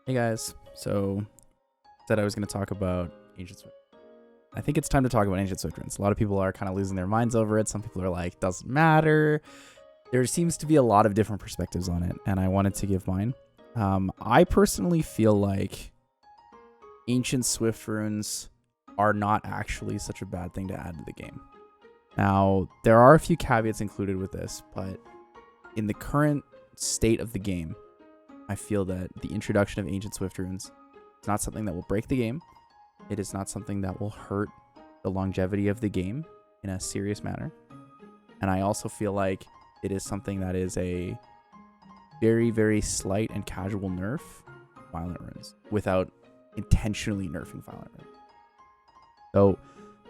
Hey guys, so said I was going to talk about Ancient Swift. I think it's time to talk about Ancient Swift runes. A lot of people are kind of losing their minds over it. Some people are like, doesn't matter. There seems to be a lot of different perspectives on it, and I wanted to give mine. I personally feel like Ancient Swift runes are not actually such a bad thing to add to the game. Now, there are a few caveats included with this, but in the current state of the game, I feel that the introduction of Ancient Swift runes is not something that will break the game. It is not something that will hurt the longevity of the game in a serious manner. And I also feel like it is something that is a very, very slight and casual nerf violent runes without intentionally nerfing violent runes. So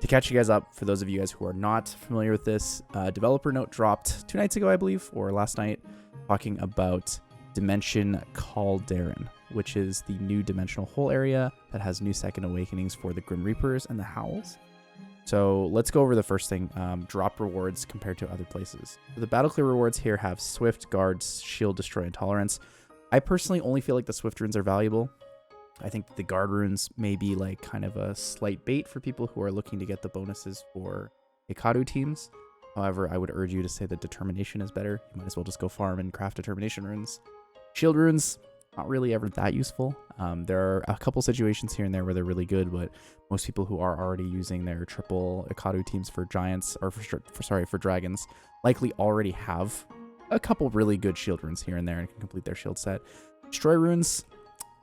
to catch you guys up, for those of you guys who are not familiar with this, developer note dropped 2 nights ago, I believe, or last night, talking about Dimension Khalderun, which is the new dimensional hole area that has new second awakenings for the Grim Reapers and the Howls. So let's go over the first thing, drop rewards compared to other places. So the battle clear rewards here have Swift, Guards, Shield, Destroy, and Tolerance. I personally only feel like the Swift runes are valuable. I think that the Guard runes may be like kind of a slight bait for people who are looking to get the bonuses for Hikaru teams. However, I would urge you to say that Determination is better. You might as well just go farm and craft Determination runes. Shield runes, not really ever that useful. There are a couple situations here and there where they're really good, but most people who are already using their triple Hikaru teams for giants, or for dragons, likely already have a couple really good shield runes here and there and can complete their shield set. Destroy runes,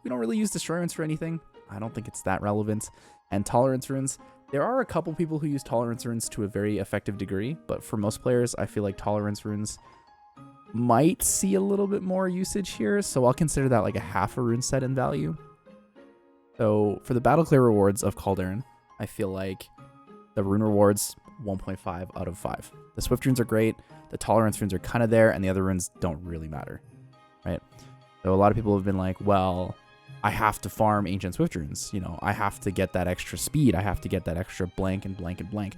we don't really use destroy runes for anything. I don't think it's that relevant. And tolerance runes, there are a couple people who use tolerance runes to a very effective degree, but for most players, I feel like tolerance runes might see a little bit more usage here, so I'll consider that like a half a rune set in value. So for the battle clear rewards of Khalderun, I feel like the rune rewards 1.5 out of 5. The Swift runes are great, the tolerance runes are kind of there, and the other runes don't really matter, right? So a lot of people have been like, well, I have to farm Ancient Swift runes. You know, I have to get that extra speed. I have to get that extra blank and blank and blank.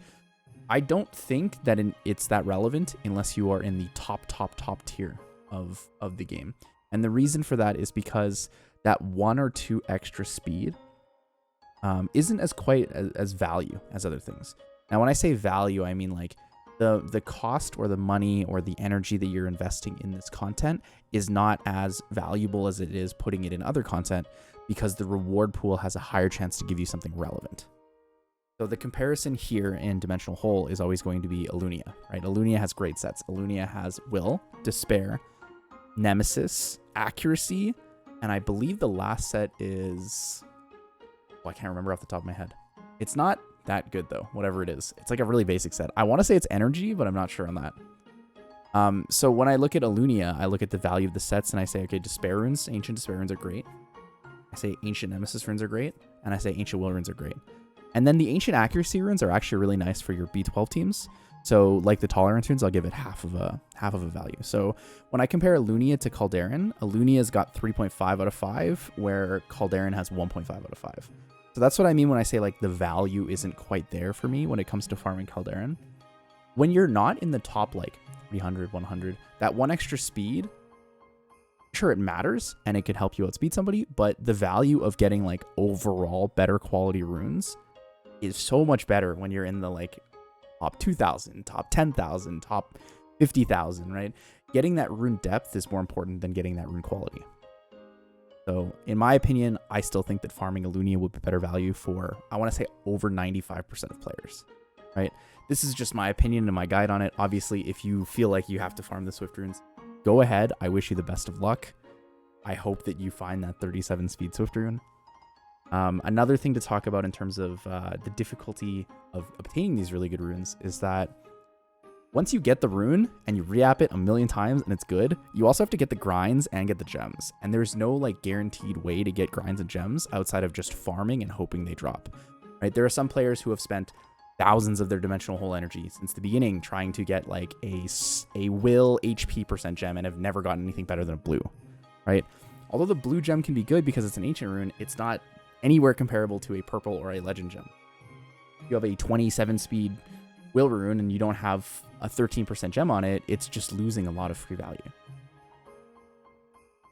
I don't think that it's that relevant unless you are in the top tier of the game. And the reason for that is because that 1 or 2 extra speed isn't as quite as value as other things. Now, when I say value, I mean like the cost or the money or the energy that you're investing in this content is not as valuable as it is putting it in other content, because the reward pool has a higher chance to give you something relevant. So the comparison here in Dimensional Hole is always going to be Alunia, right? Alunia has great sets. Alunia has Will, Despair, Nemesis, Accuracy, and I believe the last set is... well, I can't remember off the top of my head. It's not that good though, whatever it is. It's like a really basic set. I want to say it's Energy, but I'm not sure on that. So when I look at Alunia, I look at the value of the sets and I say, okay, Despair runes, Ancient Despair runes are great. I say Ancient Nemesis runes are great, and I say Ancient Will runes are great. And then the Ancient Accuracy runes are actually really nice for your B12 teams. So like the Tolerance runes, I'll give it half of a value. So when I compare Alunia to Khalderun, Alunia's got 3.5 out of 5, where Khalderun has 1.5 out of 5. So that's what I mean when I say like the value isn't quite there for me when it comes to farming Khalderun. When you're not in the top like 300, 100, that 1 extra speed, sure, it matters and it could help you outspeed somebody, but the value of getting like overall better quality runes is so much better when you're in the like top 2,000, top 10,000, top 50,000, right? Getting that rune depth is more important than getting that rune quality. So in my opinion, I still think that farming Alunia would be better value for, I want to say, over 95% of players, right? This is just my opinion and my guide on it. Obviously, if you feel like you have to farm the Swift runes, go ahead. I wish you the best of luck. I hope that you find that 37 speed Swift rune. Another thing to talk about in terms of the difficulty of obtaining these really good runes is that once you get the rune and you re-app it a million times and it's good, you also have to get the grinds and get the gems. And there's no like guaranteed way to get grinds and gems outside of just farming and hoping they drop, right? There are some players who have spent thousands of their Dimensional Hole energy since the beginning trying to get like a will HP % gem and have never gotten anything better than a blue, right? Although the blue gem can be good because it's an ancient rune, it's not anywhere comparable to a purple or a legend gem. You have a 27 speed will rune and you don't have a 13% gem on it, it's just losing a lot of free value.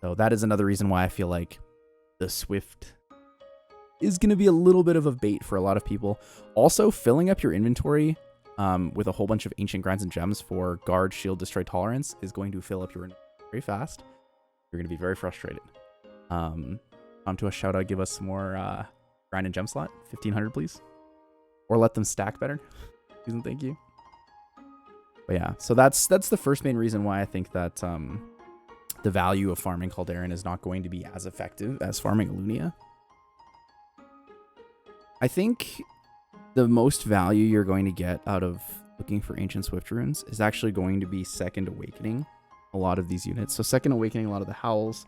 So that is another reason why I feel like the Swift is going to be a little bit of a bait for a lot of people. Also, filling up your inventory with a whole bunch of ancient grinds and gems for guard, shield, destroy, tolerance is going to fill up your inventory very fast. You're going to be very frustrated. Come to a shout out, give us some more grind and gem slot, 1500 please, or let them stack better. Please and thank you. But yeah, so that's the first main reason why I think that the value of farming Khalderun is not going to be as effective as farming Alunia. I think the most value you're going to get out of looking for ancient Swift runes is actually going to be Second Awakening a lot of these units. So Second Awakening a lot of the Howls.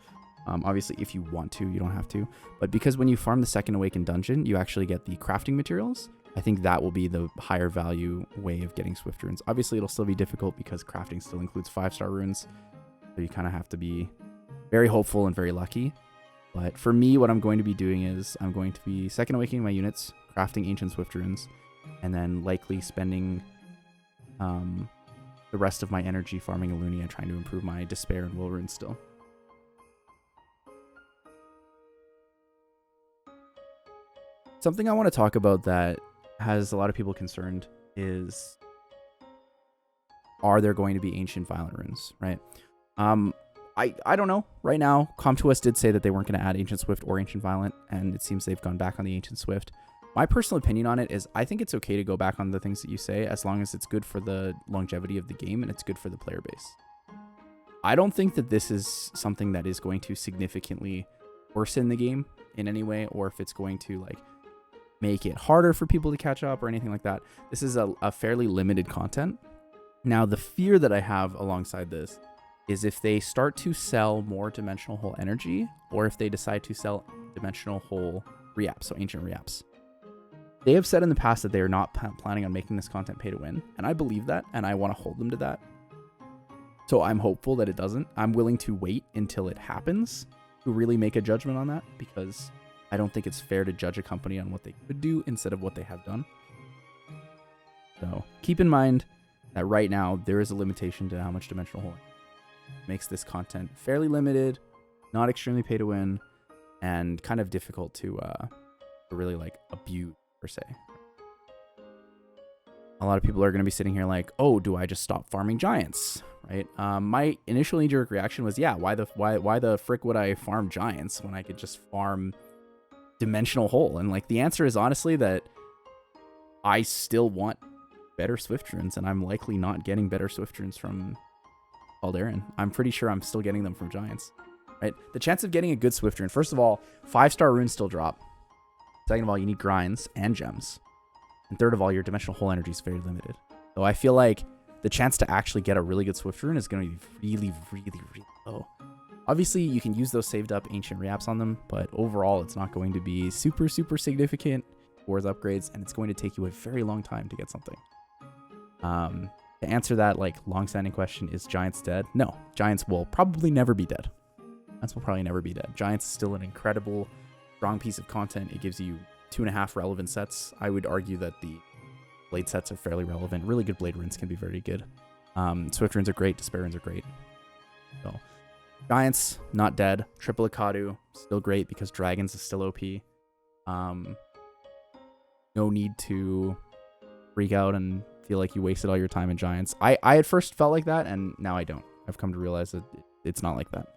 Obviously, if you want to, you don't have to. But because when you farm the Second Awakened dungeon, you actually get the crafting materials. I think that will be the higher value way of getting Swift runes. Obviously, it'll still be difficult because crafting still includes 5-star runes. So you kind of have to be very hopeful and very lucky. But for me, what I'm going to be doing is I'm going to be Second Awakening my units, crafting ancient Swift runes, and then likely spending the rest of my energy farming Alunia, trying to improve my Despair and Will runes still. Something I want to talk about that has a lot of people concerned is, are there going to be ancient violent runes, right? I don't know. Right now, Com2us did say that they weren't going to add Ancient Swift or Ancient Violent, and it seems they've gone back on the Ancient Swift. My personal opinion on it is I think it's okay to go back on the things that you say as long as it's good for the longevity of the game and it's good for the player base. I don't think that this is something that is going to significantly worsen the game in any way, or if it's going to like make it harder for people to catch up or anything like that. This is a fairly limited content. Now, the fear that I have alongside this is if they start to sell more Dimensional Hole energy, or if they decide to sell Dimensional Hole re-apps, so ancient re-apps. They have said in the past that they are not planning on making this content pay to win, and I believe that, and I want to hold them to that. So I'm hopeful that it doesn't. I'm willing to wait until it happens to really make a judgment on that, because I don't think it's fair to judge a company on what they could do instead of what they have done. So keep in mind that right now there is a limitation to how much Dimensional Hole makes this content fairly limited, not extremely pay to win, and kind of difficult to really like abuse per se. A lot of people are going to be sitting here like, oh, do I just stop farming giants, right? My initial knee-jerk reaction was, yeah, why the frick would I farm giants when I could just farm Dimensional Hole? And like the answer is honestly that I still want better Swift runes, and I'm likely not getting better Swift runes from Khalderun. I'm pretty sure I'm still getting them from giants, right? The chance of getting a good Swift rune, first of all, 5-star runes still drop. Second of all, you need grinds and gems. And third of all, your Dimensional Hole energy is very limited. So I feel like the chance to actually get a really good Swift rune is going to be really, really, really low. Obviously, you can use those saved up ancient re-apps on them, but overall, it's not going to be super, super significant towards upgrades, and it's going to take you a very long time to get something. To answer that like long-standing question, is Giants dead? No, Giants will probably never be dead. Giants will probably never be dead. Giants is still an incredible, strong piece of content. It gives you 2.5 relevant sets. I would argue that the blade sets are fairly relevant. Really good blade runes can be very good. Swift runes are great. Despair runes are great. So Giants, not dead. Triple Akadu, still great because Dragons is still OP. No need to freak out and feel like you wasted all your time in Giants. I at first felt like that, and now I don't. I've come to realize that it's not like that.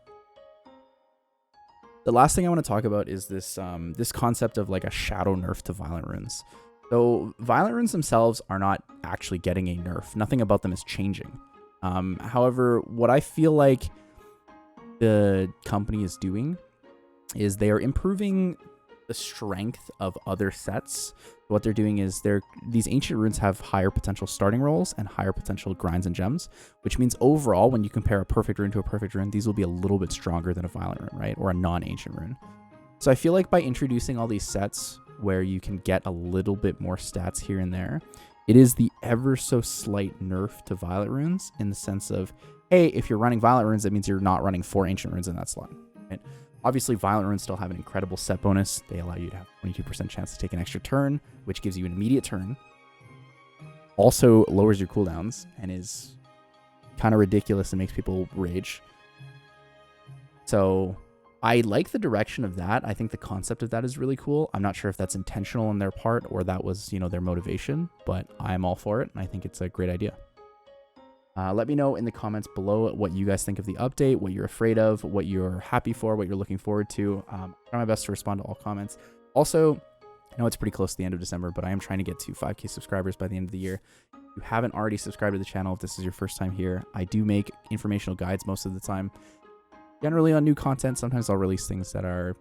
The last thing I want to talk about is this this concept of like a shadow nerf to Violent runes. So Violent runes themselves are not actually getting a nerf. Nothing about them is changing. However, what I feel like the company is doing is they are improving the strength of other sets. What they're doing is these ancient runes have higher potential starting rolls and higher potential grinds and gems, which means overall, when you compare a perfect rune to a perfect rune, these will be a little bit stronger than a violent rune, right? Or a non-ancient rune. So I feel like by introducing all these sets where you can get a little bit more stats here and there, it is the ever so slight nerf to violent runes in the sense of, hey, if you're running violent runes, that means you're not running 4 ancient runes in that slot, right? Obviously, Violent runes still have an incredible set bonus. They allow you to have 22% chance to take an extra turn, which gives you an immediate turn. Also lowers your cooldowns and is kind of ridiculous and makes people rage. So I like the direction of that. I think the concept of that is really cool. I'm not sure if that's intentional on their part or that was, you know, their motivation, but I'm all for it. And I think it's a great idea. Let me know in the comments below what you guys think of the update, what you're afraid of, what you're happy for, what you're looking forward to. I'll try my best to respond to all comments. Also, I know it's pretty close to the end of December, but I am trying to get to 5K subscribers by the end of the year. If you haven't already subscribed to the channel, if this is your first time here, I do make informational guides most of the time. Generally on new content. Sometimes I'll release things that are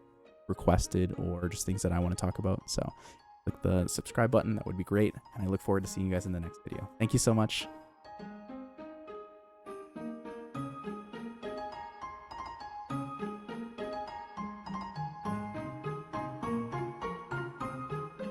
requested or just things that I want to talk about. So click the subscribe button. That would be great. And I look forward to seeing you guys in the next video. Thank you so much.